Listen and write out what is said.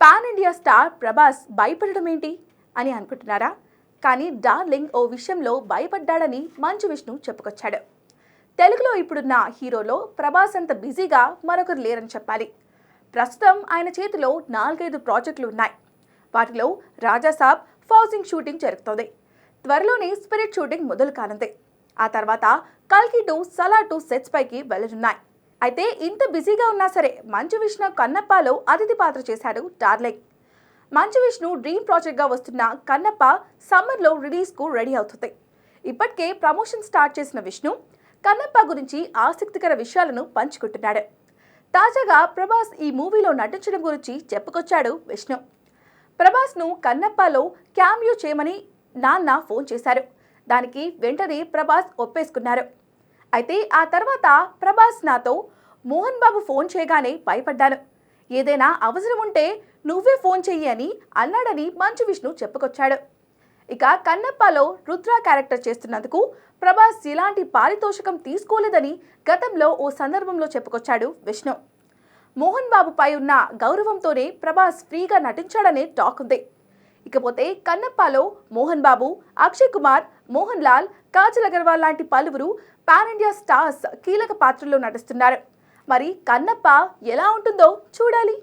Pan India star Prabhas భయపడడం ఏంటి అని అనుకుంటున్నారా? కానీ డార్లింగ్ ఓ విషయంలో భయపడ్డాడని మంచు విష్ణు చెప్పుకొచ్చాడు. తెలుగులో ఇప్పుడున్న హీరోలో ప్రభాస్ అంత బిజీగా మరొకరు లేరని చెప్పాలి. ప్రస్తుతం ఆయన చేతిలో 4-5 ప్రాజెక్టులు ఉన్నాయి. వాటిలో రాజాసాబ్ ఫౌజింగ్ షూటింగ్ జరుగుతోంది. త్వరలోనే స్పిరిట్ షూటింగ్ మొదలు కానుంది. ఆ తర్వాత కల్కి 2, సలార్ 2 సెట్స్ పైకి వెళ్లనున్నాయి. అయితే ఇంత బిజీగా ఉన్నా సరే మంచు విష్ణు కన్నప్పలో అతిథి పాత్ర చేశాడు డార్లింగ్. మంచు విష్ణు డ్రీమ్ ప్రాజెక్ట్గా వస్తున్న కన్నప్ప సమ్మర్లో రిలీజ్కు రెడీ అవుతుంది. ఇప్పటికే ప్రమోషన్ స్టార్ట్ చేసిన విష్ణు కన్నప్ప గురించి ఆసక్తికర విషయాలను పంచుకుంటున్నాడు. తాజాగా ప్రభాస్ ఈ మూవీలో నటించడం గురించి చెప్పుకొచ్చాడు విష్ణు. ప్రభాస్ను కన్నప్పలో క్యామియో చేయమని నాన్న ఫోన్ చేశారు. దానికి వెంటనే ప్రభాస్ ఒప్పేసుకున్నారు. అయితే ఆ తర్వాత ప్రభాస్ నాతో మోహన్ బాబు ఫోన్ చేయగానే భయపడ్డాను. ఏదైనా అవసరం ఉంటే నువ్వే ఫోన్ చెయ్యి అని అన్నాడని మంచు విష్ణు చెప్పుకొచ్చాడు. ఇక కన్నప్పలో రుద్ర క్యారెక్టర్ చేస్తున్నందుకు ప్రభాస్ ఎలాంటి పారితోషికం తీసుకోలేదని గతంలో ఓ సందర్భంలో చెప్పుకొచ్చాడు విష్ణు. మోహన్ బాబుపై ఉన్న గౌరవంతోనే ప్రభాస్ ఫ్రీగా నటించాడనే టాక్ ఉంది. ఇకపోతే కన్నప్పలో మోహన్ బాబు, అక్షయ్ కుమార్, మోహన్ లాల్, కాజల్ అగర్వాల్ లాంటి పలువురు పాన్ ఇండియా స్టార్స్ కీలక పాత్రల్లో నటిస్తున్నారు. మరి కన్నప్ప ఎలా ఉంటుందో చూడాలి.